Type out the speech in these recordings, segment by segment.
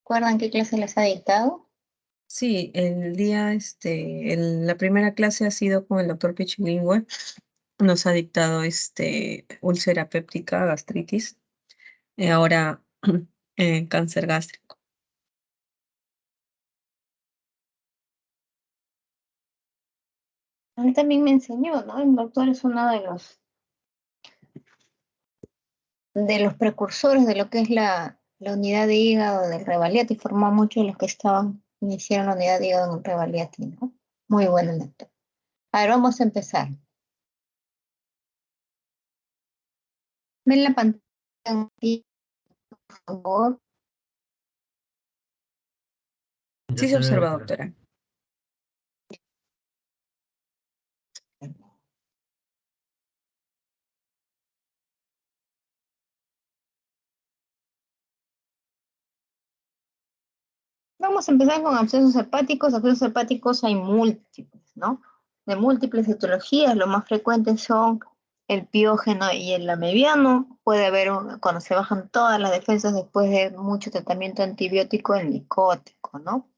¿Recuerdan qué clase les ha dictado? Sí, la primera clase ha sido con el doctor Pichilingüe. Nos ha dictado úlcera péptica, gastritis, y ahora cáncer gástrico. A mí también me enseñó, ¿no? El doctor es uno de los precursores de lo que es la unidad de hígado del Revaliati, y formó a muchos de los que iniciaron la unidad de hígado en el Revaliati, ¿no? Muy bueno el doctor. A ver, vamos a empezar. Ven la pantalla aquí, por favor. Sí se observa, doctora. Vamos a empezar con abscesos hepáticos. Abscesos hepáticos hay múltiples, ¿no? De múltiples etiologías, los más frecuentes son el piógeno y el amebiano. Puede haber, cuando se bajan todas las defensas después de mucho tratamiento antibiótico, el micótico, ¿no?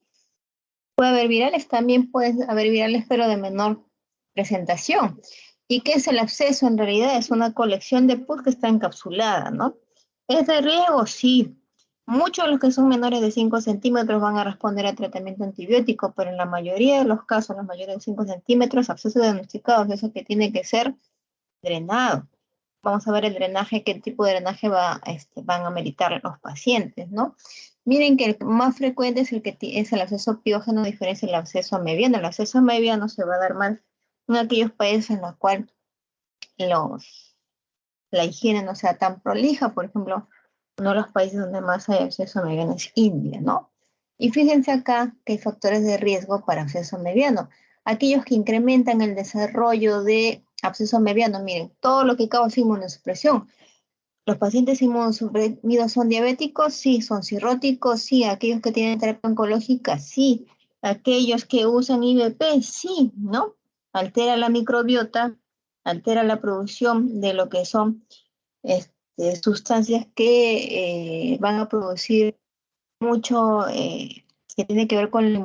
Puede haber virales, también puede haber virales, pero de menor presentación. ¿Y qué es el absceso? En realidad es una colección de pus que está encapsulada, ¿no? ¿Es de riesgo? Sí. Muchos de los que son menores de 5 centímetros van a responder a tratamiento antibiótico, pero en la mayoría de los casos, los mayores de 5 centímetros, absceso diagnosticado, eso que tiene que ser drenado. Vamos a ver el drenaje, qué tipo de drenaje van a meritar los pacientes, ¿no? Miren que el más frecuente es es el absceso piógeno, a diferencia del absceso amebiano. El absceso amebiano se va a dar más en aquellos países en los cuales la higiene no sea tan prolija. Por ejemplo, uno de los países donde más hay absceso amebiano es India, ¿no? Y fíjense acá que hay factores de riesgo para absceso amebiano. Aquellos que incrementan el desarrollo de absceso amebiano, miren, todo lo que causa inmunosupresión. ¿Los pacientes inmunosuprimidos son diabéticos? Sí. ¿Son cirróticos? Sí. ¿Aquellos que tienen terapia oncológica? Sí. ¿Aquellos que usan IVP? Sí, ¿no? Altera la microbiota, altera la producción de lo que son sustancias que van a producir mucho, que tiene que ver con la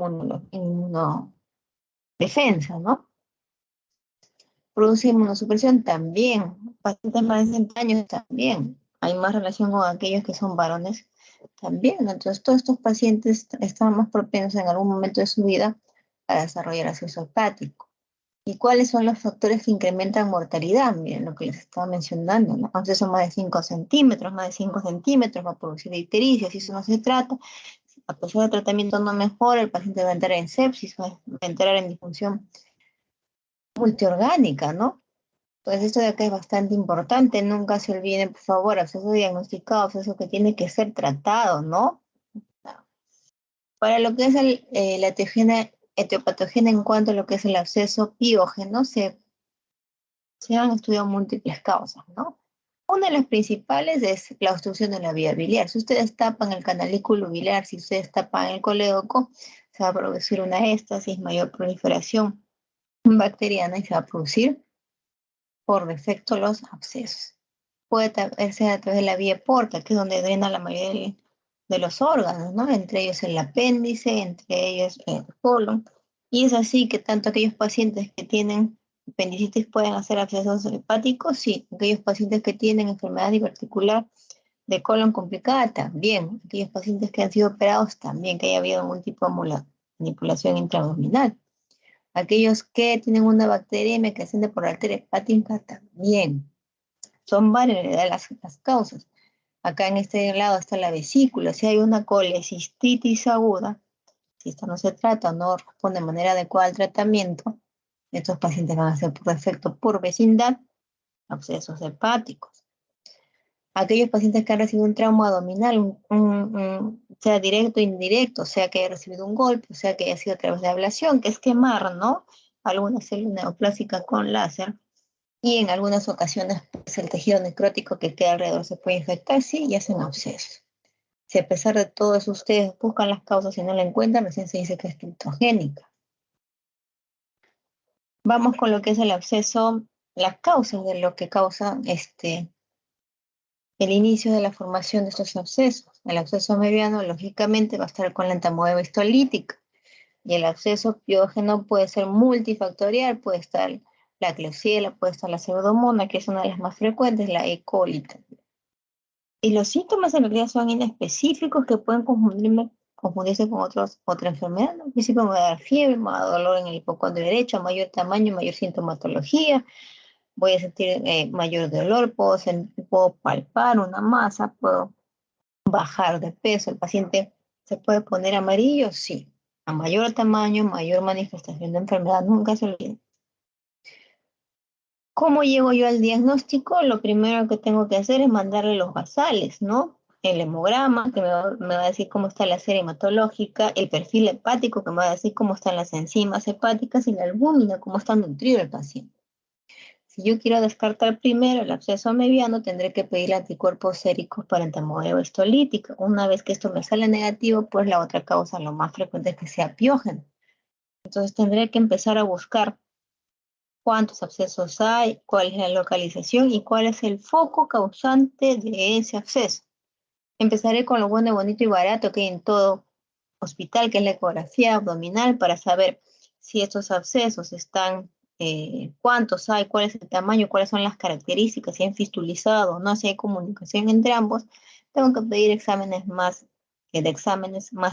inmunodefensa, ¿no? Produce inmunosupresión también. Pacientes más de 60 años también. Hay más relación con aquellos que son varones también. Entonces, todos estos pacientes están más propensos en algún momento de su vida a desarrollar absceso hepático. ¿Y cuáles son los factores que incrementan mortalidad? Miren lo que les estaba mencionando, ¿no? Absceso más de 5 centímetros, más de 5 centímetros va a producir ictericia. Si eso no se trata, a pesar del tratamiento no mejora, el paciente va a entrar en sepsis, va a entrar en disfunción multiorgánica, ¿no? Pues esto de acá es bastante importante. Nunca se olviden, por favor, absceso diagnosticado, absceso que tiene que ser tratado, ¿no? Para lo que es la etiopatogenia en cuanto a lo que es el absceso piógeno, se han estudiado múltiples causas, ¿no? Una de las principales es la obstrucción de la vía biliar. Si ustedes tapan el canalículo biliar, si ustedes tapan el colédoco, se va a producir una éstasis, mayor proliferación bacteriana y se va a producir por defecto los abscesos. Puede ser a través de la vía porta, que es donde drena la mayoría de los órganos, ¿no? Entre ellos el apéndice, entre ellos el colon. Y es así que tanto aquellos pacientes que tienen apendicitis pueden hacer abscesos hepáticos, sí. Aquellos pacientes que tienen enfermedad diverticular de colon complicada, también. Aquellos pacientes que han sido operados, también, que haya habido algún tipo de manipulación intraabdominal. Aquellos que tienen una bacteriemia que asciende por la arteria hepática, también. Son varias las causas. Acá en este lado está la vesícula. Si hay una colecistitis aguda, si esto no se trata, no responde de manera adecuada al tratamiento, estos pacientes van a ser por defecto, por vecindad, abscesos hepáticos. Aquellos pacientes que han recibido un trauma abdominal, sea directo o indirecto, sea que haya recibido un golpe, sea que haya sido a través de ablación, que es quemar, ¿no? Alguna célula neoplásica con láser. Y en algunas ocasiones, pues, el tejido necrótico que queda alrededor se puede infectar, sí, y hacen abscesos. Si a pesar de todo eso ustedes buscan las causas y no la encuentran, recién se dice que es criptogénica. Vamos con lo que es el absceso, las causas de lo que causa el inicio de la formación de estos abscesos. El absceso mediano, lógicamente, va a estar con la entamoeba histolítica. Y el absceso piógeno puede ser multifactorial, puede estar la Klebsiella, puede estar la pseudomonas, que es una de las más frecuentes, la E. coli. Y los síntomas en realidad son inespecíficos que pueden confundirse con otra enfermedad, ¿no? Al principio me va a dar fiebre, me va a dar dolor en el hipocondrio derecho, mayor tamaño, mayor sintomatología, voy a sentir mayor dolor, puedo palpar una masa, puedo bajar de peso. ¿El paciente se puede poner amarillo? Sí. A mayor tamaño, mayor manifestación de enfermedad, nunca se olvide. ¿Cómo llego yo al diagnóstico? Lo primero que tengo que hacer es mandarle los basales, ¿no? El hemograma, que me va a decir cómo está la serie hematológica, el perfil hepático, que me va a decir cómo están las enzimas hepáticas, y la albúmina, cómo está nutrido el paciente. Si yo quiero descartar primero el absceso mediano, tendré que pedir anticuerpos séricos para entamoeba histolítica. Una vez que esto me sale negativo, pues la otra causa, lo más frecuente, es que sea piógeno. Entonces tendré que empezar a buscar cuántos abscesos hay, cuál es la localización y cuál es el foco causante de ese absceso. Empezaré con lo bueno, bonito y barato que hay en todo hospital, que es la ecografía abdominal, para saber si estos abscesos están, cuántos hay, cuál es el tamaño, cuáles son las características, si han fistulizado o no, si hay comunicación entre ambos. Tengo que pedir exámenes más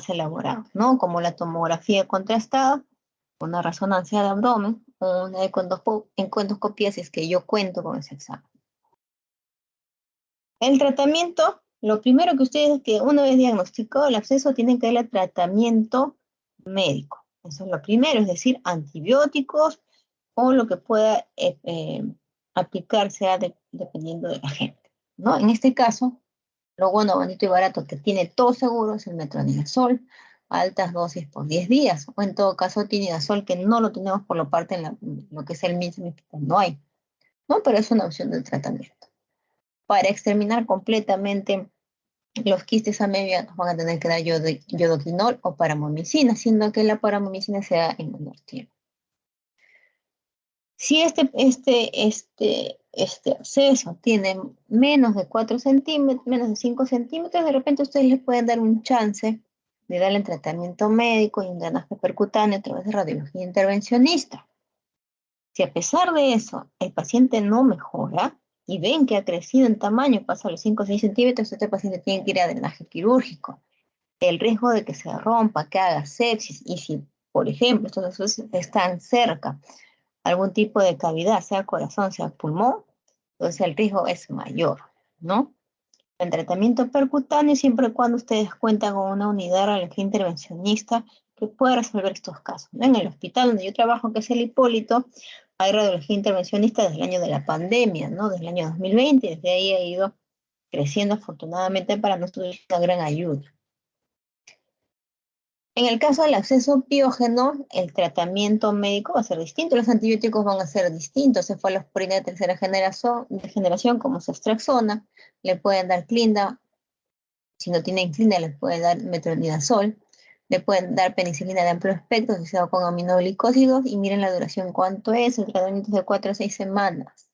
elaborados, ¿no? Como la tomografía contrastada, una resonancia de abdomen o una endoscopia, si es que yo cuento con ese examen. El tratamiento, lo primero que ustedes, que una vez diagnosticado el absceso, tienen que ir al tratamiento médico. Eso es lo primero, es decir, antibióticos o lo que pueda aplicarse dependiendo de la gente, ¿no? En este caso, lo bueno, bonito y barato que tiene todo seguro es el metronidazol, altas dosis por 10 días, o en todo caso tinidazol, que no lo tenemos por la parte lo que es el mismo, no hay, ¿no? Pero es una opción de tratamiento. Para exterminar completamente los quistes amebianos van a tener que dar yodoquinol o paramomicina, siendo que la paramomicina se da en menor tiempo. Si este absceso tiene menos de 4 centímetros, menos de 5 centímetros, de repente ustedes les pueden dar un chance de darle tratamiento médico y un drenaje percutáneo a través de radiología intervencionista. Si a pesar de eso el paciente no mejora y ven que ha crecido en tamaño, pasa a los 5 o 6 centímetros, este paciente tiene que ir a drenaje quirúrgico. El riesgo de que se rompa, que haga sepsis, y si, por ejemplo, estos abscesos están cerca, algún tipo de cavidad, sea corazón, sea pulmón, entonces el riesgo es mayor, ¿no? El tratamiento percutáneo, siempre y cuando ustedes cuentan con una unidad de radiología intervencionista que pueda resolver estos casos, ¿no? En el hospital donde yo trabajo, que es el Hipólito, hay radiología intervencionista desde el año de la pandemia, ¿no? Desde el año 2020, desde ahí ha ido creciendo afortunadamente para nosotros una gran ayuda. En el caso del absceso piógeno, el tratamiento médico va a ser distinto, los antibióticos van a ser distintos, cefalosporina de tercera generación como ceftriaxona, le pueden dar clinda, si no tienen clinda les pueden dar metronidazol, le pueden dar penicilina de amplio espectro asociado con aminoglicósidos, y miren la duración cuánto es, el tratamiento es de 4 a 6 semanas.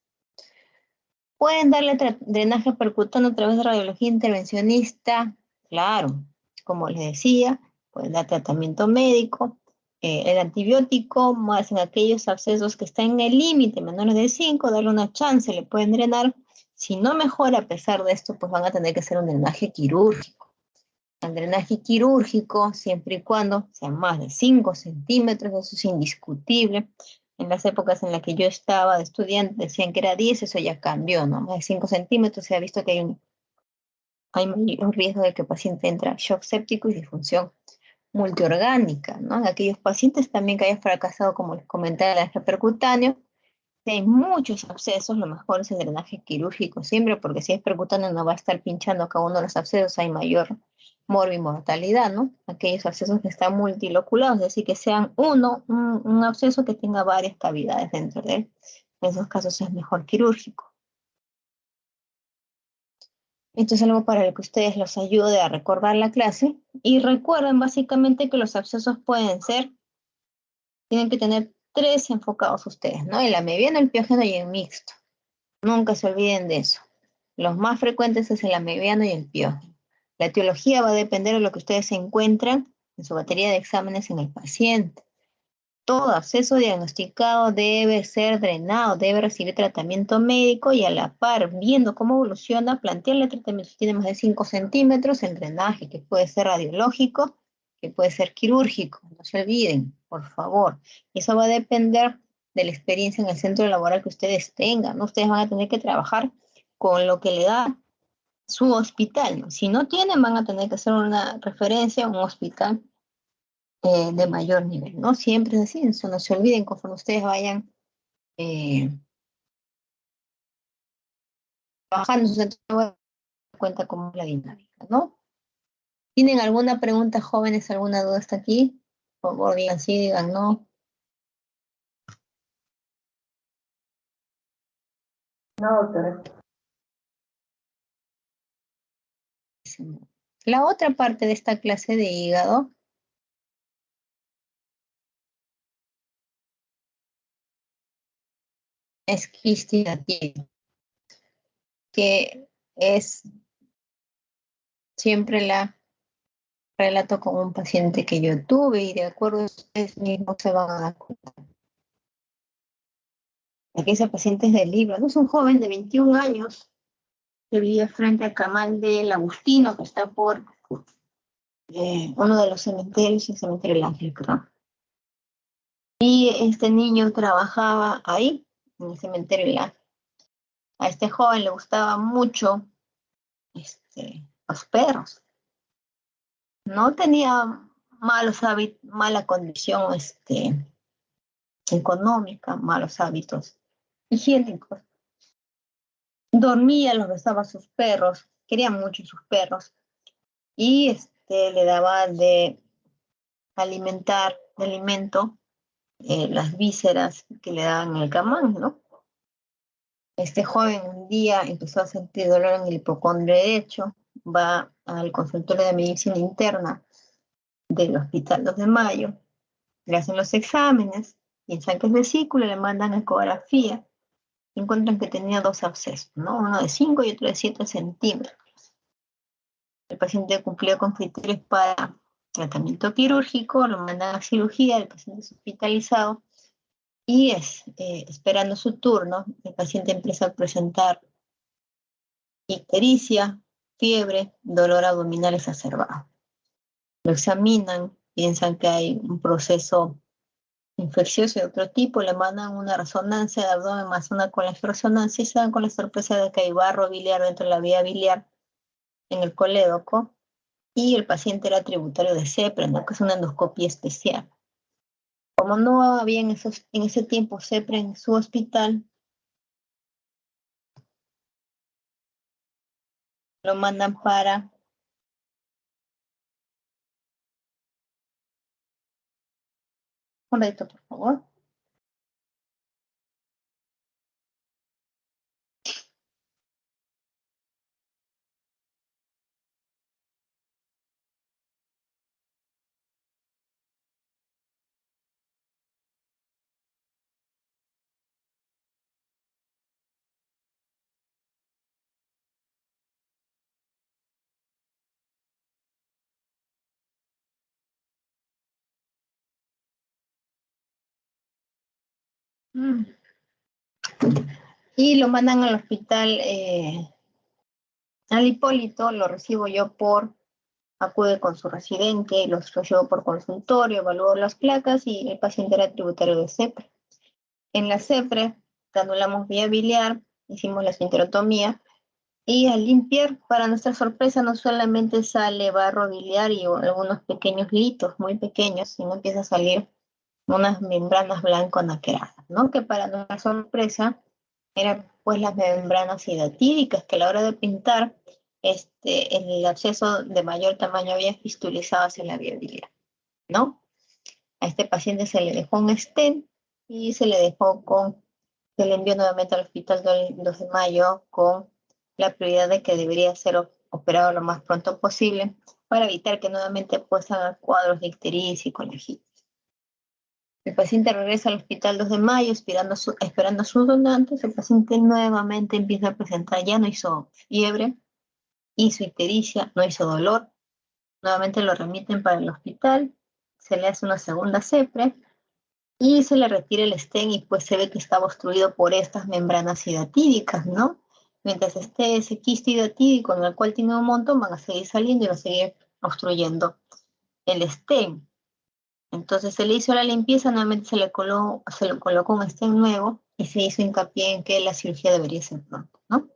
Pueden darle drenaje percutáneo a través de radiología intervencionista, claro, como les decía, pueden dar tratamiento médico, el antibiótico, más en aquellos abscesos que están en el límite, menores de 5, darle una chance, le pueden drenar. Si no mejora a pesar de esto, pues van a tener que hacer un drenaje quirúrgico. El drenaje quirúrgico, siempre y cuando sean más de 5 centímetros, eso es indiscutible. En las épocas en las que yo estaba de estudiante decían que era 10, eso ya cambió, ¿no? Más de 5 centímetros se ha visto que hay mayor riesgo de que el paciente entre en shock séptico y disfunción multiorgánica, ¿no? En aquellos pacientes también que hayan fracasado, como les comentaba, el drenaje percutáneo, si hay muchos abscesos, lo mejor es el drenaje quirúrgico siempre, porque si es percutáneo no va a estar pinchando cada uno de los abscesos, hay mayor morbimortalidad, ¿no? Aquellos abscesos que están multiloculados, es decir, que sean un absceso que tenga varias cavidades dentro de él. En esos casos es mejor quirúrgico. Esto es algo para lo que ustedes los ayude a recordar la clase. Y recuerden básicamente que los abscesos tienen que tener 3 enfocados ustedes, ¿no? El amebiano, el piógeno y el mixto. Nunca se olviden de eso. Los más frecuentes es el amebiano y el piógeno. La etiología va a depender de lo que ustedes se encuentran en su batería de exámenes en el paciente. Todo acceso diagnosticado debe ser drenado, debe recibir tratamiento médico y a la par, viendo cómo evoluciona, plantearle tratamiento. Si tiene más de 5 centímetros, el drenaje, que puede ser radiológico, que puede ser quirúrgico. No se olviden, por favor. Eso va a depender de la experiencia en el centro laboral que ustedes tengan, ¿no? Ustedes van a tener que trabajar con lo que le da su hospital, ¿no? Si no tienen, van a tener que hacer una referencia a un hospital de mayor nivel, ¿no? Siempre es así, eso no se olviden conforme ustedes vayan eh, trabajando en su centro de trabajo, cuenta cómo es la dinámica, ¿no? ¿Tienen alguna pregunta, jóvenes, alguna duda hasta aquí? Por favor, digan sí, digan no. No, doctora. La otra parte de esta clase de hígado es quistidatidia, que es siempre la relato con un paciente que yo tuve y de acuerdo a ustedes mismos se van a dar cuenta. Aquí ese paciente es del libro, no es un joven de 21 años que vivía frente al Camal del Agustino, que está por uno de los cementerios, el cementerio del Ángel, creo. Y este niño trabajaba ahí, en el cementerio del Ángel. A este joven le gustaba mucho los perros. No tenía malos hábitos, mala condición económica, malos hábitos higiénicos. Dormía, los besaba a sus perros, quería mucho sus perros. Y le daba de alimentar, de alimento, las vísceras que le daban en el camán, ¿no? Este joven un día empezó a sentir dolor en el hipocondrio derecho, va al consultorio de medicina interna del Hospital 2 de Mayo, le hacen los exámenes, piensan que es vesícula, le mandan ecografía, encuentran que tenía 2 abscesos, ¿no? Uno de 5 y otro de 7 centímetros. El paciente cumplió con criterios para tratamiento quirúrgico, lo mandan a cirugía, el paciente es hospitalizado y esperando su turno, el paciente empieza a presentar ictericia, fiebre, dolor abdominal exacerbado. Lo examinan, piensan que hay un proceso infeccioso de otro tipo, le mandan una resonancia de abdomen más una colegiorresonancia y se dan con la sorpresa de que hay barro biliar dentro de la vía biliar en el colédoco y el paciente era tributario de CEPRE, ¿no? Que es una endoscopia especial. Como no había en ese tiempo CEPRE en su hospital, lo mandan para un ratito, por favor. Y lo mandan al hospital, al Hipólito, lo recibo yo acude con su residente, los recibo por consultorio, evalúo las placas y el paciente era tributario de CEPRE. En la CEPRE, anulamos vía biliar, hicimos la esfínterotomía y al limpiar, para nuestra sorpresa, no solamente sale barro biliar y algunos pequeños litos muy pequeños, sino empieza a salir unas membranas blanco naqueradas, ¿no? Que para nuestra sorpresa eran pues las membranas hidatíricas que a la hora de pintar el absceso de mayor tamaño había fistulizado hacia la vía biliar, ¿no? A este paciente se le dejó un stent y se le envió nuevamente al hospital del 2 de mayo con la prioridad de que debería ser operado lo más pronto posible para evitar que nuevamente pues haga cuadros de ictericia y colegitis. El paciente regresa al hospital 2 de mayo esperando a sus donantes. El paciente nuevamente empieza a presentar, ya no hizo fiebre, hizo ictericia, no hizo dolor. Nuevamente lo remiten para el hospital, se le hace una segunda CEPRE y se le retira el stent y pues se ve que está obstruido por estas membranas hidatídicas, ¿no? Mientras esté ese quiste hidatídico en el cual tiene un montón, van a seguir saliendo y va a seguir obstruyendo el stent. Entonces se le hizo la limpieza, nuevamente se le colocó un stent nuevo y se hizo hincapié en que la cirugía debería ser pronto, ¿no?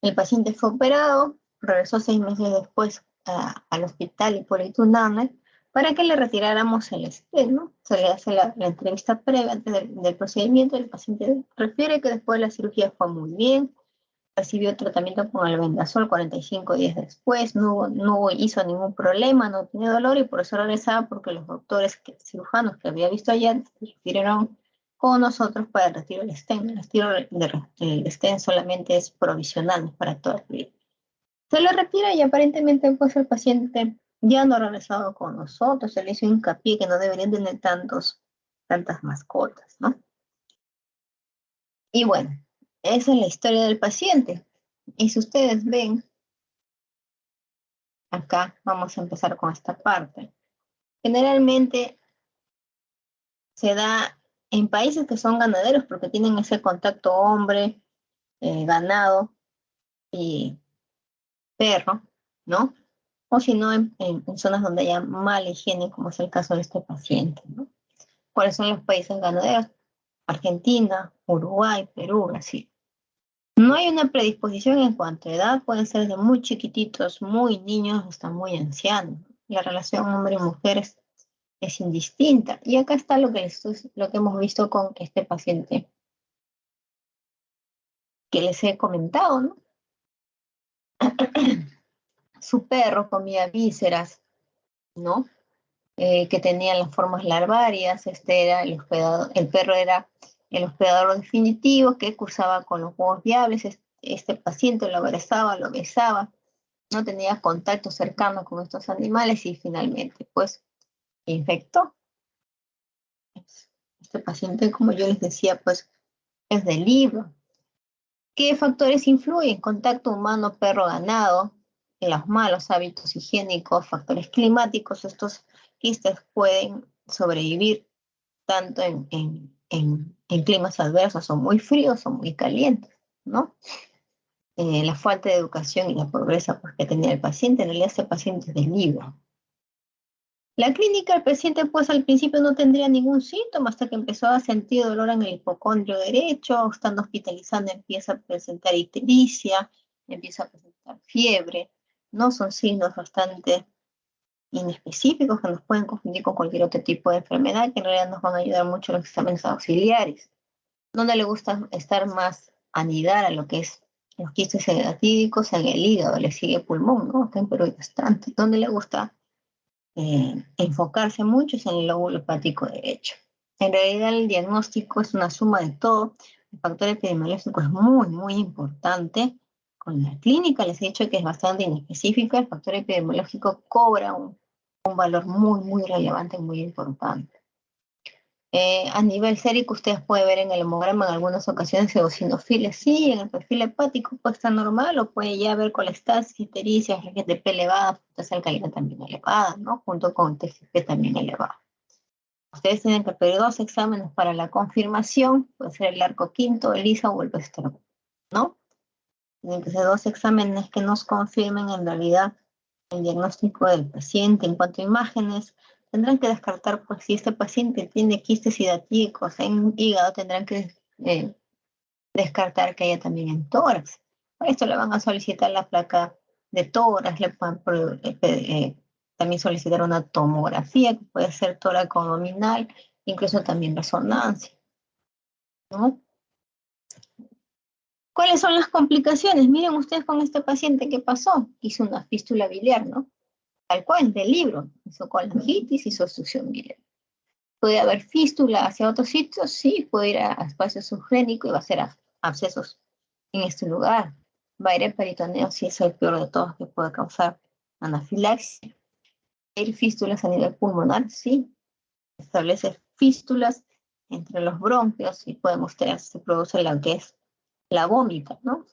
El paciente fue operado, regresó 6 meses después al hospital Hipólito Unanue para que le retiráramos el stent, ¿no? Se le hace la entrevista previa antes del procedimiento, el paciente refiere que después de la cirugía fue muy bien, recibió tratamiento con albendazol 45 días después, no hizo ningún problema, no tenía dolor y por eso regresaba porque los doctores cirujanos que había visto allá refirieron con nosotros para el retiro del stent. El retiro del stent solamente es provisional, no es para toda la vida. Se lo retira y aparentemente pues el paciente ya no ha regresado con nosotros, se le hizo hincapié que no deberían tener tantas mascotas, ¿no? Y bueno, esa es la historia del paciente. Y si ustedes ven, acá vamos a empezar con esta parte. Generalmente se da en países que son ganaderos porque tienen ese contacto hombre, ganado y perro, ¿no? O si no, en zonas donde haya mala higiene, como es el caso de este paciente, ¿no? ¿Cuáles son los países ganaderos? Argentina, Uruguay, Perú, Brasil. No hay una predisposición en cuanto a edad, pueden ser de muy chiquititos, muy niños, hasta muy ancianos. La relación hombre y mujer es indistinta. Y acá está lo que hemos visto con este paciente que les he comentado, ¿no? Su perro comía vísceras, ¿no? Que tenían las formas larvarias, era el perro era el hospedador definitivo que cursaba con los huevos viables, este paciente lo abrazaba, lo besaba, no tenía contacto cercano con estos animales y finalmente pues infectó. Este paciente, como yo les decía, pues es del libro. ¿Qué factores influyen? Contacto humano, perro, ganado, en los malos hábitos higiénicos, factores climáticos. Estos quistes pueden sobrevivir tanto en climas adversos o muy fríos o muy calientes, ¿no? La falta de educación y la pobreza pues, que tenía el paciente, en realidad este paciente es del libro. La clínica, el paciente pues al principio no tendría ningún síntoma hasta que empezó a sentir dolor en el hipocondrio derecho, estando hospitalizando empieza a presentar ictericia, empieza a presentar fiebre, ¿no? Son signos bastante inespecíficos que nos pueden confundir con cualquier otro tipo de enfermedad que en realidad nos van a ayudar mucho los exámenes auxiliares. Donde le gusta estar más anidar a lo que es los quistes hidatídicos en el hígado, le sigue pulmón, ¿no? Acá en Perú hay bastante. Donde le gusta enfocarse mucho es en el lóbulo hepático derecho. En realidad el diagnóstico es una suma de todo. El factor epidemiológico es muy, muy importante. Con la clínica les he dicho que es bastante inespecífica. El factor epidemiológico cobra un valor muy, muy relevante, muy importante. A nivel sérico, ustedes pueden ver en el hemograma en algunas ocasiones eosinofilia. Sí, en el perfil hepático puede estar normal o puede ya haber colestasis, ictericia, GGTP elevada, fructosa alcalina también elevada, ¿no? Junto con TGP también elevado. Ustedes tienen que pedir 2 exámenes para la confirmación, puede ser el arco quinto, el ISA o el Westerlo, ¿no? Tienen que ser 2 exámenes que nos confirmen en realidad el diagnóstico del paciente. En cuanto a imágenes, tendrán que descartar, pues si este paciente tiene quistes hidatídicos en hígado, tendrán que descartar que haya también en tórax. Para esto le van a solicitar la placa de tórax, le pueden también solicitar una tomografía, que puede ser tórax abdominal, incluso también resonancia, ¿no? ¿Cuáles son las complicaciones? Miren ustedes con este paciente qué pasó. Hizo una fístula biliar, ¿no? Tal cual, del libro. Hizo colangitis, hizo obstrucción biliar. ¿Puede haber fístula hacia otros sitios? Sí, puede ir a espacio subgénico y va a ser abscesos en este lugar. Va a ir el peritoneo si es el peor de todos que puede causar anafilaxia. ¿Hay fístulas a nivel pulmonar? Sí. Establece fístulas entre los bronquios y podemos tener, se produce lo que es la vómita, ¿no?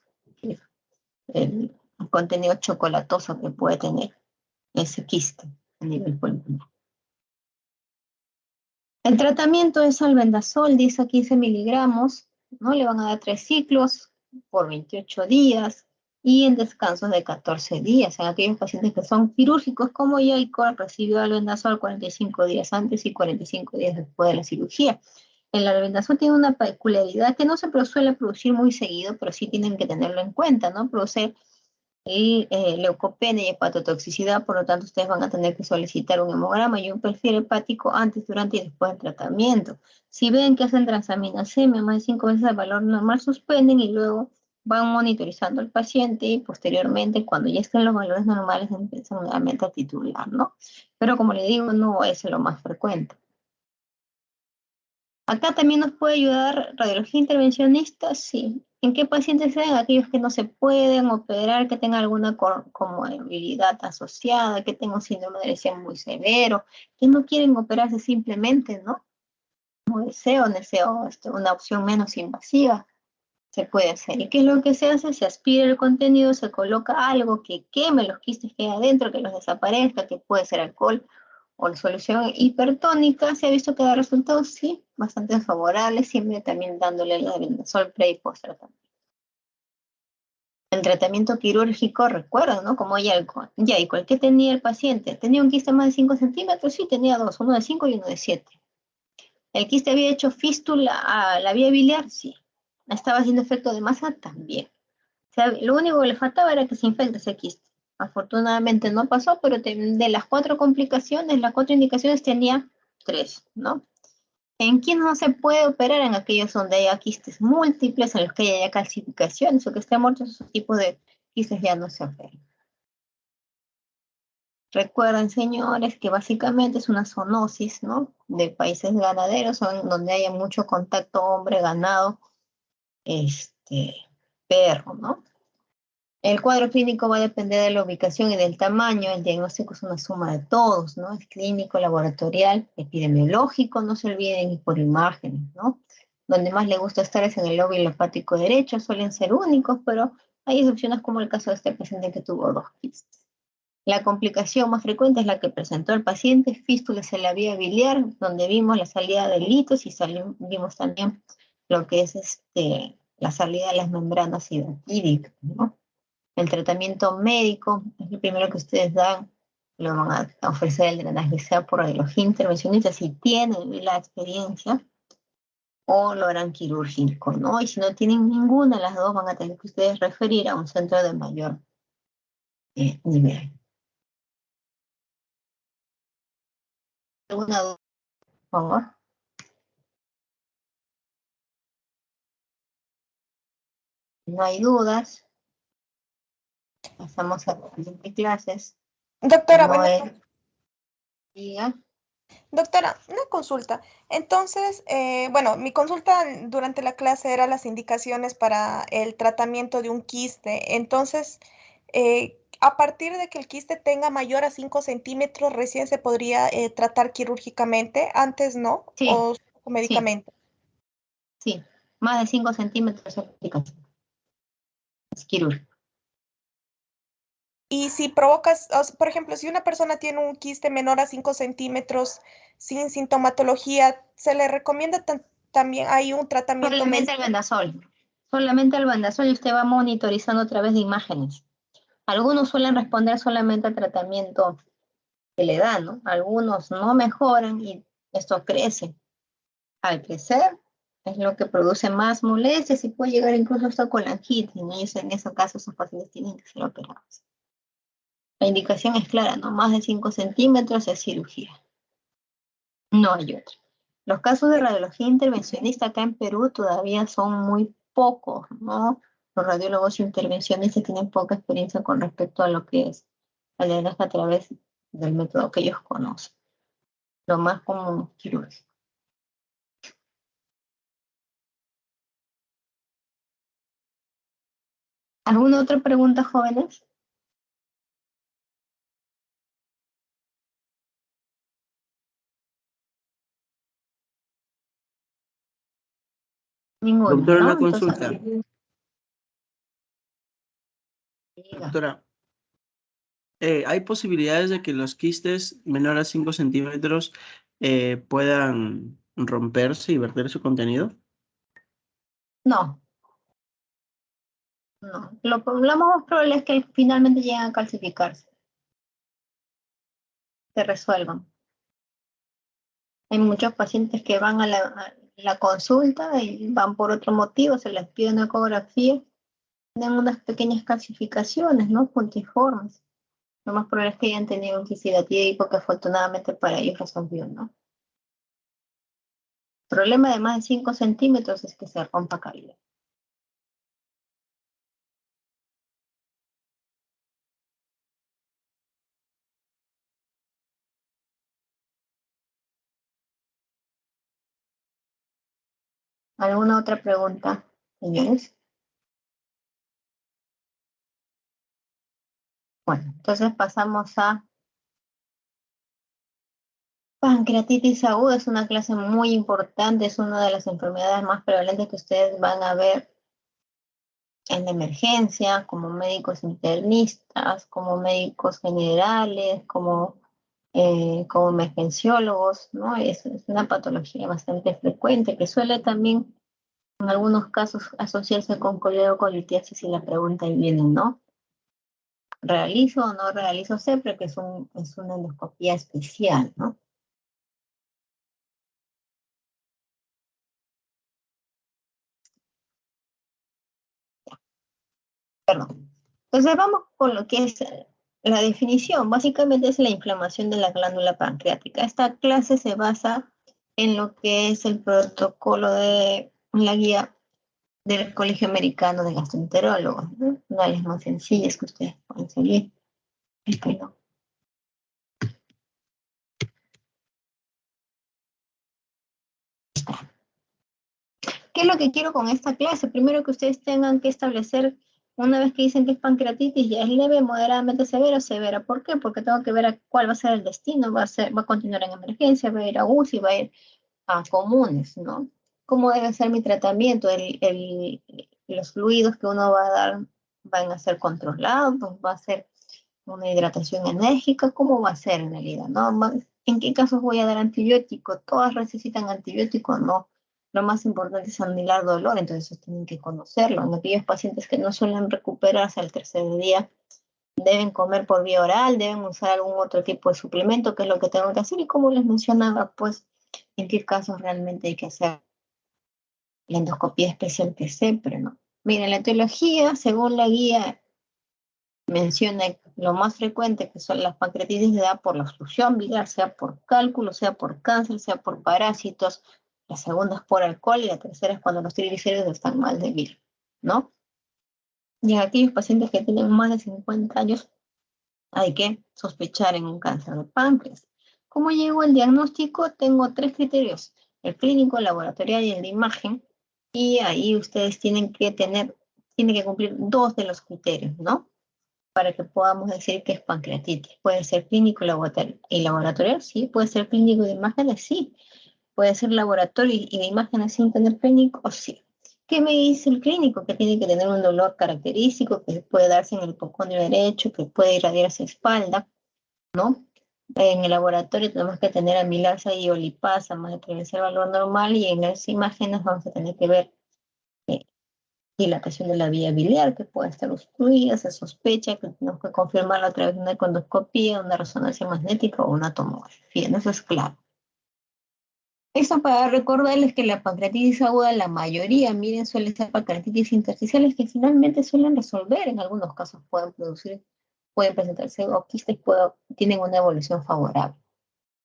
contenido chocolatoso que puede tener ese quiste a nivel pulmonar. El tratamiento es albendazol, 10 a 15 miligramos, ¿no? Le van a dar 3 ciclos por 28 días y en descansos de 14 días. En aquellos pacientes que son quirúrgicos como yo, y recibió albendazol 45 días antes y 45 días después de la cirugía. El albendazol tiene una peculiaridad que no se suele producir muy seguido, pero sí tienen que tenerlo en cuenta, ¿no? Produce leucopenia y hepatotoxicidad, por lo tanto ustedes van a tener que solicitar un hemograma y un perfil hepático antes, durante y después del tratamiento. Si ven que hacen transaminasemia más de 5 veces el valor normal, suspenden y luego van monitorizando al paciente y posteriormente, cuando ya estén los valores normales, empiezan nuevamente a titular, ¿no? Pero como le digo, no es lo más frecuente. Acá también nos puede ayudar radiología intervencionista, sí. ¿En qué pacientes sean? Aquellos que no se pueden operar, que tengan alguna comorbilidad asociada, que tengan un síndrome de lesión muy severo, que no quieren operarse simplemente, ¿no? No deseo una opción menos invasiva, se puede hacer. ¿Y qué es lo que se hace? Se aspira el contenido, se coloca algo que queme los quistes que hay adentro, que los desaparezca, que puede ser alcohol, o la solución hipertónica. Se ha visto que da resultados, sí, bastante favorables, siempre también dándole el albendazol pre y post tratamiento. El tratamiento quirúrgico, recuerdan, ¿no? Como ya ¿y cuál que tenía el paciente? ¿Tenía un quiste más de 5 centímetros? Sí, tenía dos, uno de 5 y uno de 7. ¿El quiste había hecho fístula a la vía biliar? Sí. ¿Estaba haciendo efecto de masa? También. O sea, lo único que le faltaba era que se infecte ese quiste. Afortunadamente no pasó, pero de las 4 complicaciones, las 4 indicaciones tenía 3, ¿no? ¿En quién no se puede operar? En aquellos donde haya quistes múltiples, en los que haya calcificaciones o que estén muertos, esos tipos de quistes ya no se operan. Recuerden, señores, que básicamente es una zoonosis, ¿no? De países ganaderos, donde haya mucho contacto hombre-ganado, perro, ¿no? El cuadro clínico va a depender de la ubicación y del tamaño. El diagnóstico es una suma de todos, ¿no? Es clínico, laboratorial, epidemiológico, no se olviden, y por imágenes, ¿no? Donde más le gusta estar es en el lóbulo hepático derecho, suelen ser únicos, pero hay excepciones como el caso de este paciente que tuvo 2 quistes. La complicación más frecuente es la que presentó el paciente, fístulas en la vía biliar, donde vimos la salida de litos y vimos también lo que es la salida de las membranas hidroquídicas, ¿no? El tratamiento médico es lo primero que ustedes dan, lo van a ofrecer el drenaje, sea por radiología intervencionista, si tienen la experiencia, o lo harán quirúrgico, ¿no? Y si no tienen ninguna de las dos, van a tener que ustedes referir a un centro de mayor nivel. ¿Alguna duda, por favor? No hay dudas. Pasamos a las siguientes clases. Doctora, No es... Diga. doctora, una consulta. Entonces, bueno, mi consulta durante la clase era las indicaciones para el tratamiento de un quiste. Entonces, a partir de que el quiste tenga mayor a 5 centímetros, recién se podría tratar quirúrgicamente, antes no, Sí, o con sí, medicamento. sí. Más de 5 centímetros de aplicación. Es quirúrgico. Y si provocas, por ejemplo, si una persona tiene un quiste menor a 5 centímetros sin sintomatología, ¿se le recomienda también hay un tratamiento Solamente médico? albendazol. Solamente albendazol y usted va monitorizando a través de imágenes. Algunos suelen responder solamente al tratamiento que le dan, ¿no? Algunos no mejoran y esto crece. Al crecer es lo que produce más molestias y puede llegar incluso hasta colangitis, ¿no? Y en esos casos esos pacientes tienen que ser operados. La indicación es clara, ¿no? Más de 5 centímetros es cirugía. No hay otra. Los casos de radiología intervencionista acá en Perú todavía son muy pocos, ¿no? Los radiólogos intervencionistas tienen poca experiencia con respecto a lo que es el drenaje a través del método que ellos conocen. Lo más común quirúrgico. ¿Alguna otra pregunta, jóvenes? Ninguna, Doctora, ¿no? una Entonces, consulta. Diga. Doctora, ¿hay posibilidades de que los quistes menores a 5 centímetros puedan romperse y verter su contenido? No, no. Lo más probable es que finalmente lleguen a calcificarse, se resuelvan. Hay muchos pacientes que van a la consulta y van por otro motivo, se les pide una ecografía, tienen unas pequeñas calcificaciones, ¿no? Puntiformes. Lo más probable es que hayan tenido un quiste hipotiroideo que afortunadamente para ellos resolvió, ¿no? El problema de más de 5 centímetros es que se rompa cavidad. ¿Alguna otra pregunta, señores? Bueno, entonces pasamos a pancreatitis aguda. Es una clase muy importante, es una de las enfermedades más prevalentes que ustedes van a ver en la emergencia, como médicos internistas, como médicos generales, como emergenciólogos, ¿no? Es una patología bastante frecuente que suele también en algunos casos asociarse con coledocolitiasis y la pregunta ahí viene, ¿no? ¿Realizo o no realizo CEPRE? Que es una endoscopía especial, ¿no? Perdón. Entonces vamos con lo que es la definición. Básicamente es la inflamación de la glándula pancreática. Esta clase se basa en lo que es el protocolo de la guía del Colegio Americano de Gastroenterólogos, ¿no? Una de las más sencillas que ustedes pueden seguir. Espero. ¿Qué es lo que quiero con esta clase? Primero que ustedes tengan que establecer, una vez que dicen que es pancreatitis, ya es leve, moderadamente severa o severa. ¿Por qué? Porque tengo que ver cuál va a ser el destino. Va a continuar en emergencia, va a ir a UCI, va a ir a comunes, ¿no? ¿Cómo debe ser mi tratamiento? Los fluidos que uno va a dar van a ser controlados, va a ser una hidratación enérgica, ¿cómo va a ser en realidad? ¿No? ¿En qué casos voy a dar antibiótico? ¿Todas necesitan antibiótico? No. Lo más importante es anular dolor, entonces eso tienen que conocerlo. En aquellos pacientes que no suelen recuperarse al tercer día, deben comer por vía oral, deben usar algún otro tipo de suplemento, que es lo que tengo que hacer. Y como les mencionaba, pues, en qué casos realmente hay que hacer la endoscopía especial que siempre, ¿no? Miren, la etiología, según la guía, menciona lo más frecuente que son las pancreatitis se da por la obstrucción biliar, sea por cálculo, sea por cáncer, sea por parásitos. La segunda es por alcohol y la tercera es cuando los triglicéridos están mal de vir, ¿no? Y en aquellos pacientes que tienen más de 50 años hay que sospechar en un cáncer de páncreas. ¿Cómo llego al diagnóstico? Tengo 3 criterios: el clínico, el laboratorial y el de imagen. Y ahí ustedes tienen que cumplir 2 de los criterios, ¿no? Para que podamos decir que es pancreatitis. Puede ser clínico y laboratorial, sí. Puede ser clínico y de imágenes, sí. Puede ser laboratorio y de imágenes sin tener clínico, sí. ¿Qué me dice el clínico? Que tiene que tener un dolor característico, que puede darse en el hipocondrio derecho, que puede irradiarse espalda, ¿no? En el laboratorio tenemos que tener amilasa y olipasa más de 3 el valor normal, y en las imágenes vamos a tener que ver dilatación de la vía biliar que puede estar obstruida, se sospecha que tenemos que confirmarlo a través de una endoscopía, una resonancia magnética o una tomografía. Eso es claro. Eso para recordarles que la pancreatitis aguda, la mayoría, miren, suele ser pancreatitis intersticiales que finalmente suelen resolver. En algunos casos pueden presentarse o quistes, tienen una evolución favorable.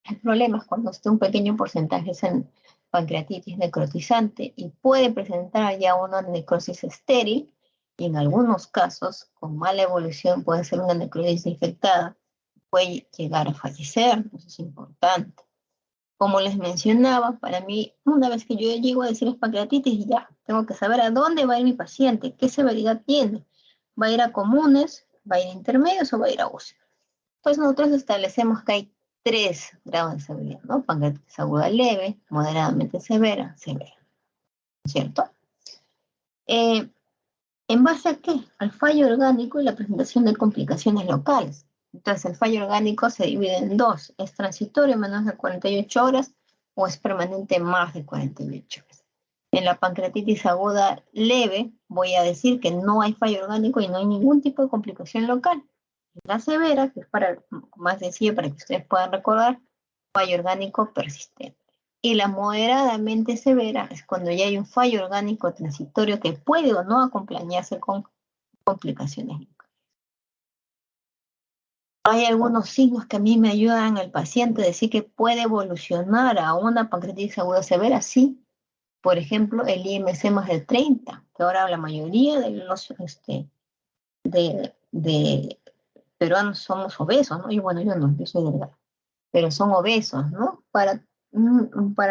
El problema es cuando está un pequeño porcentaje en pancreatitis necrotizante y puede presentar ya una necrosis estéril, y en algunos casos, con mala evolución, puede ser una necrosis infectada, puede llegar a fallecer. Eso es importante. Como les mencionaba, para mí, una vez que yo llego a decir pancreatitis, ya tengo que saber a dónde va a ir mi paciente, qué severidad tiene. ¿Va a ir a comunes, va a ir a intermedios o va a ir a UCI? Pues nosotros establecemos que hay 3 grados de severidad, ¿no? Pancreatitis aguda leve, moderadamente severa, ¿cierto? ¿En base a qué? Al fallo orgánico y la presentación de complicaciones locales. Entonces, el fallo orgánico se divide en dos. ¿Es transitorio menos de 48 horas o es permanente más de 48 horas? En la pancreatitis aguda leve, voy a decir que no hay fallo orgánico y no hay ningún tipo de complicación local. La severa, que es para más sencillo para que ustedes puedan recordar, fallo orgánico persistente. Y la moderadamente severa es cuando ya hay un fallo orgánico transitorio que puede o no acompañarse con complicaciones. Hay algunos signos que a mí me ayudan al paciente a decir que puede evolucionar a una pancreatitis aguda severa, sí. Por ejemplo, el IMC más de 30, que ahora la mayoría de los de peruanos somos obesos, ¿no? Y bueno, yo no, yo soy delgada, pero son obesos, ¿no? Para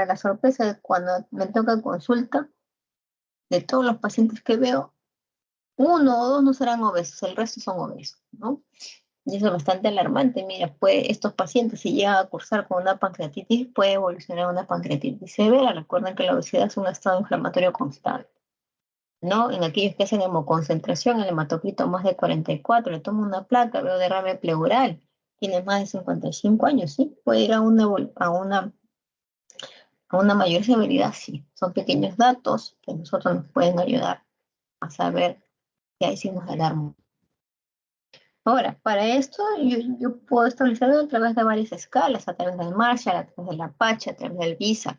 la sorpresa de cuando me toca consulta, de todos los pacientes que veo, uno o dos no serán obesos, el resto son obesos, ¿no? Y eso es bastante alarmante. Mira, estos pacientes, si llegan a cursar con una pancreatitis, puede evolucionar a una pancreatitis severa. Recuerden que la obesidad es un estado inflamatorio constante, ¿no? En aquellos que hacen hemoconcentración, el hematocrito más de 44, le tomo una placa, veo derrame pleural, tiene más de 55 años, ¿sí? Puede ir a una mayor severidad, sí. Son pequeños datos que a nosotros nos pueden ayudar a saber que hay signos de alarma. Ahora, para esto yo puedo establecerlo a través de varias escalas, a través del Marshall, a través del Apache, a través del VISA,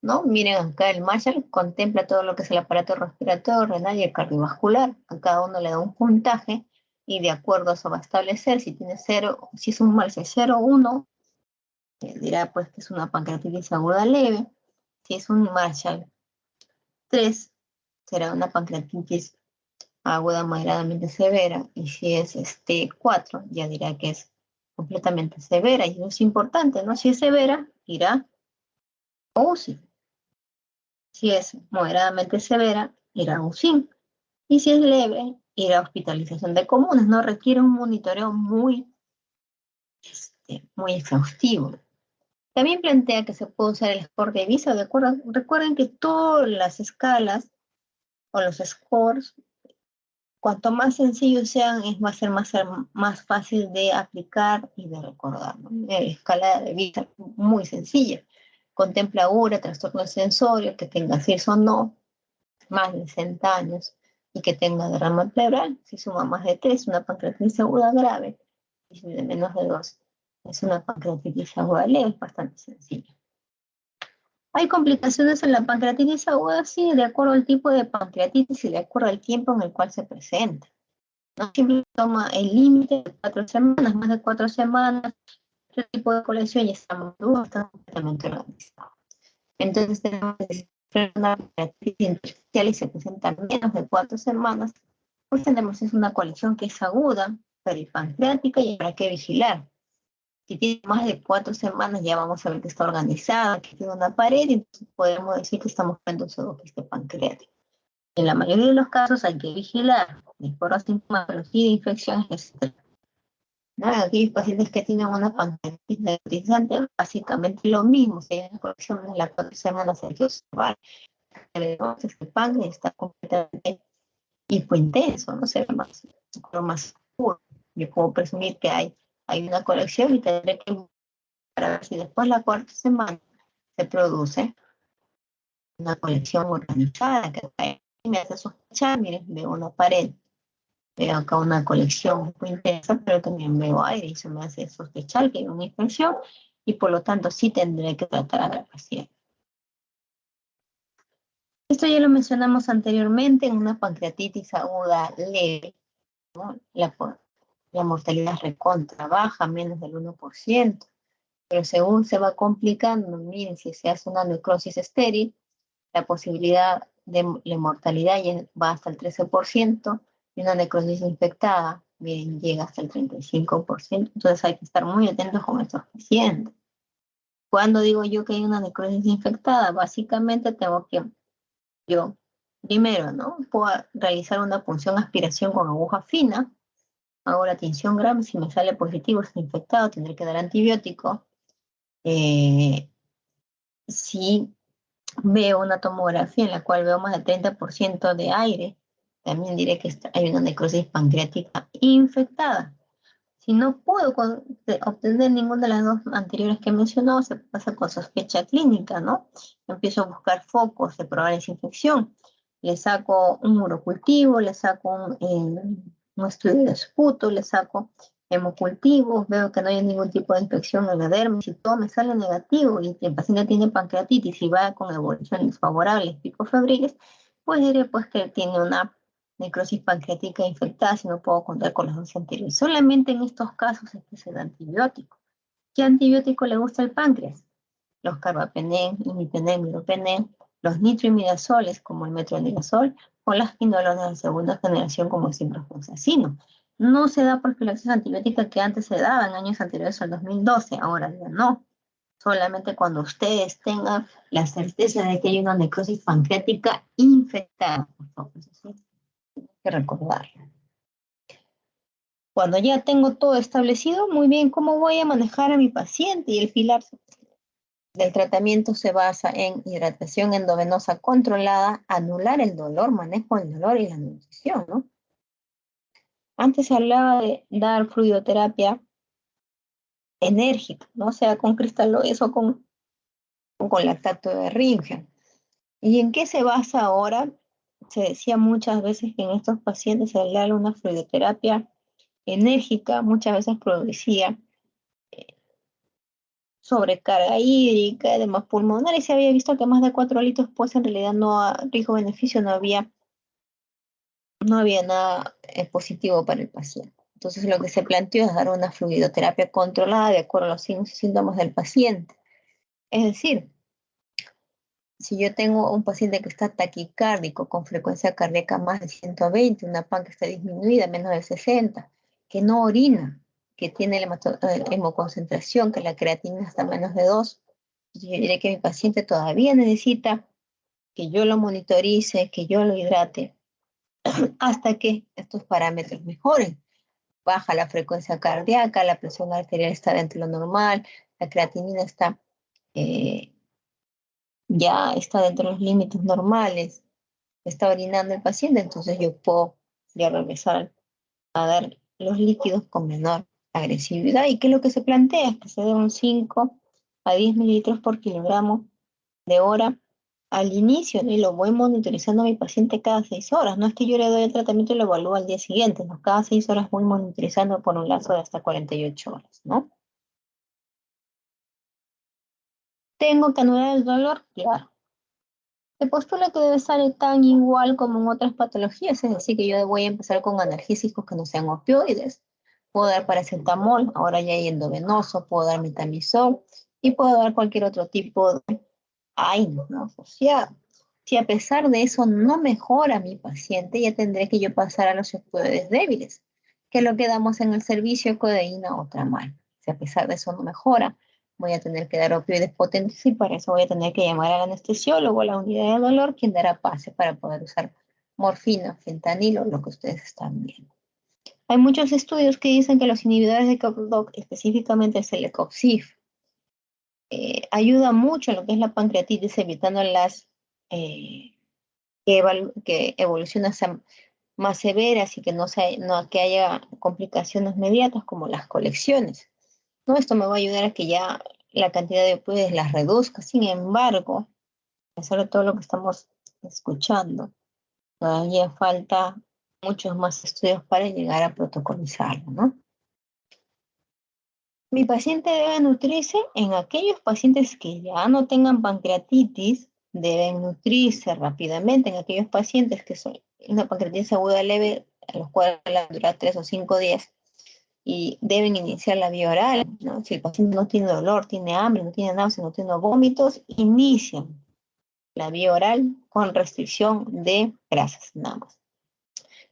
¿no? Miren acá el Marshall contempla todo lo que es el aparato respiratorio, renal y el cardiovascular. A cada uno le da un puntaje y de acuerdo a eso va a establecer si tiene 0, si es un Marshall 0 o 1, dirá pues que es una pancreatitis aguda leve. Si es un Marshall 3, será una pancreatitis aguda moderadamente severa, y si es 4, ya dirá que es completamente severa, y eso es importante, ¿no? Si es severa, irá a UCI. Si es moderadamente severa, irá a UCI. Y si es leve, irá a hospitalización de comunes, ¿no? Requiere un monitoreo muy exhaustivo. También plantea que se puede usar el score de VISA, ¿de acuerdo? Recuerden que todas las escalas o los scores, cuanto más sencillos sean, va a ser más fácil de aplicar y de recordar, ¿no? La escala de VISA muy sencilla. Contempla URA, trastorno sensorio, que tenga CIRS o no, más de 60 años, y que tenga derrama pleural. Si suma más de 3, una pancreatitis aguda grave, y si de menos de 2, es una pancreatitis aguda leve, es bastante sencillo. ¿Hay complicaciones en la pancreatitis aguda? Sí, de acuerdo al tipo de pancreatitis y de acuerdo al tiempo en el cual se presenta. No siempre toma el límite de 4 semanas, más de 4 semanas, este tipo de colección ya está maduro, está completamente organizado. Entonces tenemos una pancreatitis intersticial y se presenta en menos de 4 semanas, pues tenemos una colección que es aguda, peripancreática, y habrá que vigilar. Si tiene más de 4 semanas, ya vamos a ver que está organizada, que tiene una pared, y entonces podemos decir que estamos frente a un pseudoquiste pancreático. En la mayoría de los casos hay que vigilar, por sintomatología de infecciones, etc. ¿No? Aquellos pacientes que tienen una pancreatitis necrotizante, básicamente lo mismo, si hay una colección de las 4 semanas hay que observar. Entonces el páncreas está completamente hipointenso, no se ve más oscuro. Yo puedo presumir que hay una colección y tendré que para ver si después la 4ª semana se produce una colección organizada que me hace sospechar. Miren, veo una pared, veo acá una colección muy intensa, pero también veo aire y eso me hace sospechar que hay una infección y por lo tanto sí tendré que tratar a la paciente. Esto ya lo mencionamos anteriormente en una pancreatitis aguda leve, ¿no? La mortalidad es recontra baja, menos del 1%, pero según se va complicando, miren, si se hace una necrosis estéril, la posibilidad de la mortalidad va hasta el 13%, y una necrosis infectada, miren, llega hasta el 35%, entonces hay que estar muy atentos con estos pacientes. Cuando digo yo que hay una necrosis infectada, básicamente tengo que yo, primero, ¿no? Puedo realizar una punción aspiración con aguja fina, hago la tinción Gram, si me sale positivo, está infectado, tendré que dar antibiótico. Si veo una tomografía en la cual veo más del 30% de aire, también diré que hay una necrosis pancreática infectada. Si no puedo obtener ninguna de las dos anteriores que he mencionado, se pasa con sospecha clínica, ¿no? Empiezo a buscar focos de probable infección. Le saco un urocultivo, le saco un estudio de esputo, le saco hemocultivos, veo que no hay ningún tipo de infección en la dermis y todo me sale negativo y el paciente tiene pancreatitis y va con evoluciones favorables, picos febriles, pues diré pues que tiene una necrosis pancreática infectada si no puedo contar con los dos anteriores. Solamente en estos casos es que se da antibiótico. ¿Qué antibiótico le gusta al páncreas? Los carbapenén, imipenem, miropenem, los nitroimidazoles como el metronidazol o las quinolonas de segunda generación como el ciprofloxacino. No se da profilaxis antibiótica que antes se daba en años anteriores al 2012, ahora ya no. Solamente cuando ustedes tengan la certeza de que hay una necrosis pancreática infectada, por favor, eso sí, hay que recordarlo. Cuando ya tengo todo establecido, muy bien, ¿cómo voy a manejar a mi paciente? Y el pilar del tratamiento se basa en hidratación endovenosa controlada, anular el dolor, manejo del dolor y la nutrición, ¿no? Antes se hablaba de dar fluidoterapia enérgica, ¿no? Sea con cristaloides o con lactato de Ringer. ¿Y en qué se basa ahora? Se decía muchas veces que en estos pacientes al darle una fluidoterapia enérgica muchas veces producía sobrecarga hídrica, edema pulmonar, y se había visto que más de 4 litros, pues en realidad no riesgo-beneficio, no había nada positivo para el paciente. Entonces lo que se planteó es dar una fluidoterapia controlada de acuerdo a los signos y síntomas del paciente. Es decir, si yo tengo un paciente que está taquicárdico con frecuencia cardíaca más de 120, una PAN que está disminuida, menos de 60, que no orina, que tiene la hemoconcentración, que la creatina está menos de 2, yo diré que mi paciente todavía necesita que yo lo monitorice, que yo lo hidrate, hasta que estos parámetros mejoren. Baja la frecuencia cardíaca, la presión arterial está dentro de lo normal, la creatinina está, ya está dentro de los límites normales, está orinando el paciente, entonces yo puedo ya regresar a dar los líquidos con menor agresividad. ¿Y qué es lo que se plantea? Es que se dé un 5 a 10 mililitros por kilogramo de hora al inicio, ¿no? Y lo voy monitorizando a mi paciente cada 6 horas. No es que yo le doy el tratamiento y lo evalúo al día siguiente, ¿no? Cada 6 horas voy monitorizando por un lapso de hasta 48 horas, ¿no? ¿Tengo que anular el dolor? Claro. Se postula que debe estar tan igual como en otras patologías, es decir, que yo voy a empezar con analgésicos que no sean opioides. Puedo dar paracetamol, ahora ya hay endovenoso, puedo dar metamizol y puedo dar cualquier otro tipo de AINE, ¿no? Asociado. Si a pesar de eso no mejora mi paciente, ya tendré que yo pasar a los opioides débiles, que es lo que damos en el servicio, codeína o tramal. Si a pesar de eso no mejora, voy a tener que dar opioides potentes y para eso voy a tener que llamar al anestesiólogo, a la unidad de dolor, quien dará pase para poder usar morfina, fentanilo, lo que ustedes están viendo. Hay muchos estudios que dicen que los inhibidores de COX-2, específicamente el Celecoxib, ayuda mucho en lo que es la pancreatitis, evitando las que evolucionan más severas y que que haya complicaciones inmediatas como las colecciones. ¿No? Esto me va a ayudar a que ya la cantidad de opioides las reduzca. Sin embargo, a pesar de todo lo que estamos escuchando, todavía falta muchos más estudios para llegar a protocolizarlo, ¿no? Mi paciente debe nutrirse en aquellos pacientes que ya no tengan pancreatitis, deben nutrirse rápidamente en aquellos pacientes que son una pancreatitis aguda leve, a los cuales dura 3 o 5 días, y deben iniciar la vía oral, ¿no? Si el paciente no tiene dolor, tiene hambre, no tiene náuseas, no tiene vómitos, inician la vía oral con restricción de grasas, nada más.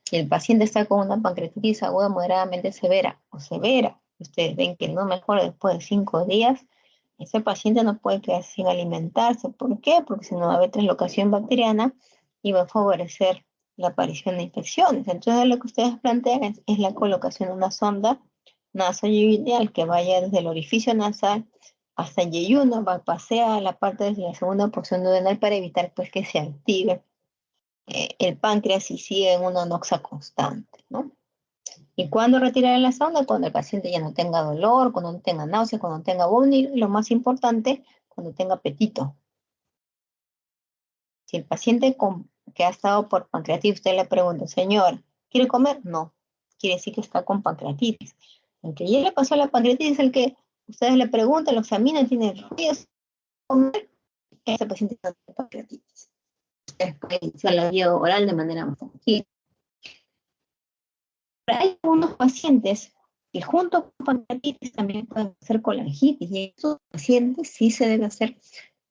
Si el paciente está con una pancreatitis aguda moderadamente severa o severa, ustedes ven que no mejora después de 5 días, ese paciente no puede quedarse sin alimentarse. ¿Por qué? Porque si no va a haber translocación bacteriana y va a favorecer la aparición de infecciones. Entonces lo que ustedes plantean es la colocación de una sonda nasoyoideal que vaya desde el orificio nasal hasta el yeyuno, pasea a la parte de la segunda porción duodenal para evitar pues que se active el páncreas y sigue en una anoxia constante, ¿no? ¿Y cuándo retirar la sonda? Cuando el paciente ya no tenga dolor, cuando no tenga náuseas, cuando no tenga vómito, y lo más importante, cuando tenga apetito. Si el paciente que ha estado por pancreatitis, usted le pregunta, señor, ¿quiere comer? No. Quiere decir que está con pancreatitis. El que ya le pasó la pancreatitis es el que ustedes le preguntan, lo examinan, tiene ríos, comer, ese paciente está con pancreatitis. Ustedes pueden iniciar la vía oral de manera más tranquila. Pero hay algunos pacientes que junto con pancreatitis también pueden hacer colangitis, y estos pacientes sí se debe hacer.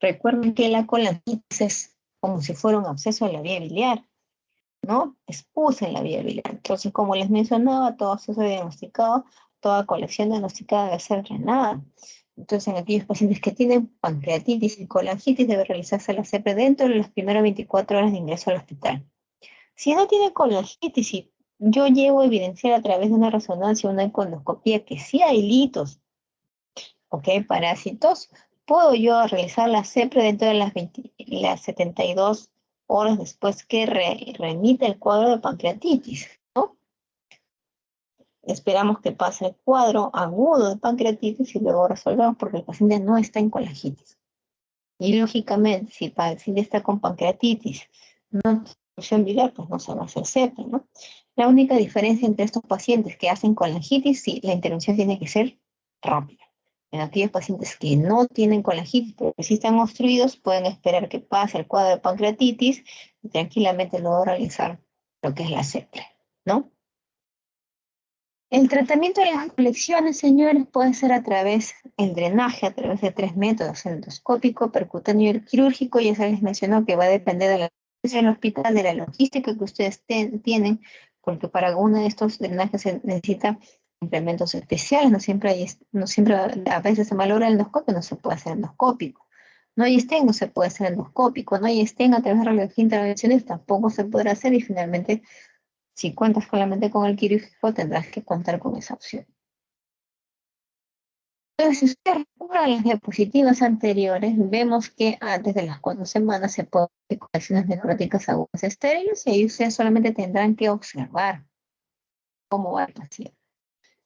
Recuerden que la colangitis es como si fuera un absceso en la vía biliar, ¿no? Es pus en la vía biliar. Entonces, como les mencionaba, todo acceso diagnosticado, toda colección diagnosticada debe ser drenada. Entonces, en aquellos pacientes que tienen pancreatitis y colangitis, debe realizarse la CEPRE dentro de las primeras 24 horas de ingreso al hospital. Si no tiene colangitis y yo llevo a evidenciar a través de una resonancia, una endoscopía, que sí hay litos, ¿ok? Parásitos, puedo yo realizar la CEPRE dentro de las 72 horas después que remite el cuadro de pancreatitis, ¿no? Esperamos que pase el cuadro agudo de pancreatitis y luego resolvemos porque el paciente no está en colangitis. Y lógicamente, si el paciente está con pancreatitis, no solución biliar, pues no se va a hacer CEPRE, ¿no? La única diferencia entre estos pacientes que hacen colangitis, sí, la intervención tiene que ser rápida. En aquellos pacientes que no tienen colangitis, pero que sí están obstruidos, pueden esperar que pase el cuadro de pancreatitis y tranquilamente luego realizar lo que es la CEPRE, ¿no? El tratamiento de las colecciones, señores, puede ser a través del drenaje, a través de 3 métodos, endoscópico, percutáneo y quirúrgico. Ya se les mencionó que va a depender de la del hospital, de la logística que ustedes tienen, porque para uno de estos drenajes se necesita implementos especiales, no siempre a veces se malogra el endoscopio, no se puede hacer endoscópico. No hay stent, no se puede hacer endoscópico, no hay stent a través de radiología intervenciones, tampoco se podrá hacer, y finalmente, si cuentas solamente con el quirúrgico, tendrás que contar con esa opción. Entonces, si ustedes recuerdan las diapositivas anteriores, vemos que antes de las 4 semanas se pueden hacer colecciones necróticas agudas estériles, y ahí ustedes solamente tendrán que observar cómo va el paciente.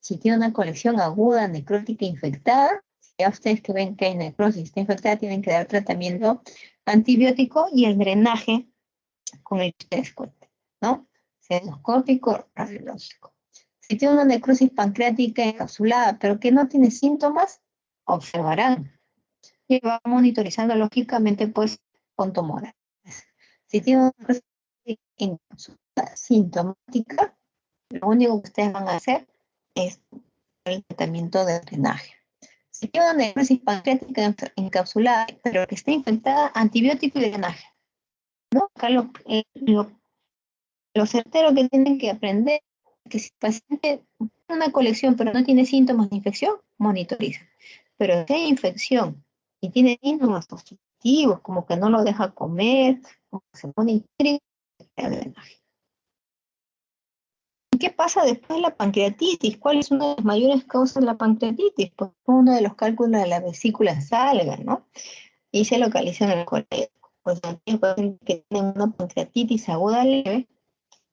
Si tiene una colección aguda necrótica infectada, ya ustedes que ven que hay necrosis está infectada, tienen que dar tratamiento antibiótico y el drenaje con el que ustedes cuenten, ¿no? Endoscópico, radiológico. Si tiene una necrosis pancreática encapsulada, pero que no tiene síntomas, observarán y va monitorizando lógicamente, pues, con tumores. Si tiene una necrosis encapsulada sintomática, lo único que ustedes van a hacer es el tratamiento de drenaje. Si tiene una necrosis pancreática encapsulada, pero que está infectada, antibiótico y drenaje, ¿no? Acá lo certero que tienen que aprender es que si el paciente tiene una colección pero no tiene síntomas de infección, monitoriza. Pero si hay infección y tiene síntomas positivos, como que no lo deja comer, como que se pone histérico, ¿qué pasa después de la pancreatitis? ¿Cuál es una de las mayores causas de la pancreatitis? Pues uno de los cálculos de la vesícula salga, ¿no? Y se localiza en el colegio. Pues aquellos pacientes que tienen una pancreatitis aguda leve,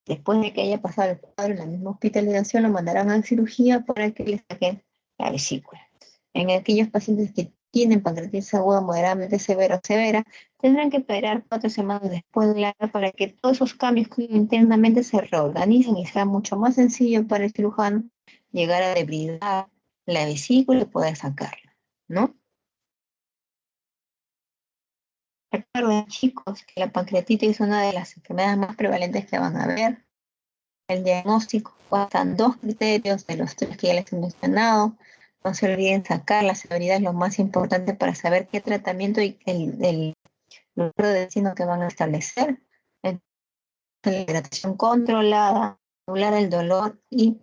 después de que haya pasado el cuadro en la misma hospitalización, lo mandarán a cirugía para que le saquen la vesícula. En aquellos pacientes que tienen pancreatitis aguda moderadamente severa o severa, tendrán que esperar 4 semanas después de la para que todos esos cambios que internamente se reorganicen y sea mucho más sencillo para el cirujano llegar a debridar la vesícula y poder sacarla, ¿no? Recuerden, chicos, que la pancreatitis es una de las enfermedades más prevalentes que van a ver. El diagnóstico bastan 2 criterios de los 3 que ya les he mencionado. No se olviden sacar la severidad, es lo más importante para saber qué tratamiento y el lugar de destino que van a establecer. Entonces, la hidratación controlada, anular el dolor y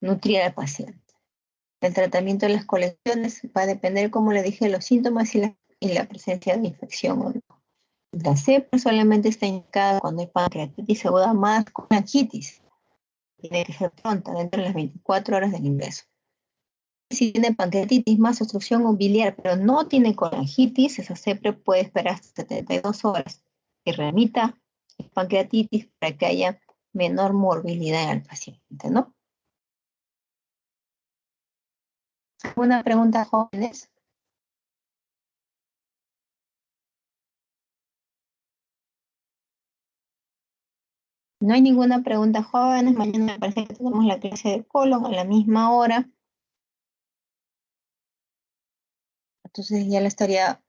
nutrir al paciente. El tratamiento de las colecciones va a depender, como le dije, de los síntomas y la presencia de infección o no. La CEPRE solamente está indicada cuando hay pancreatitis aguda más colangitis. Tiene que ser pronta, dentro de las 24 horas del ingreso. Si tiene pancreatitis más obstrucción biliar, pero no tiene colangitis, esa CEPRE puede esperar hasta 72 horas y remita pancreatitis para que haya menor morbilidad en el paciente, ¿no? ¿Alguna pregunta, jóvenes? No hay ninguna pregunta, jóvenes. Mañana me parece que tenemos la clase de colon a la misma hora. Entonces ya la estaría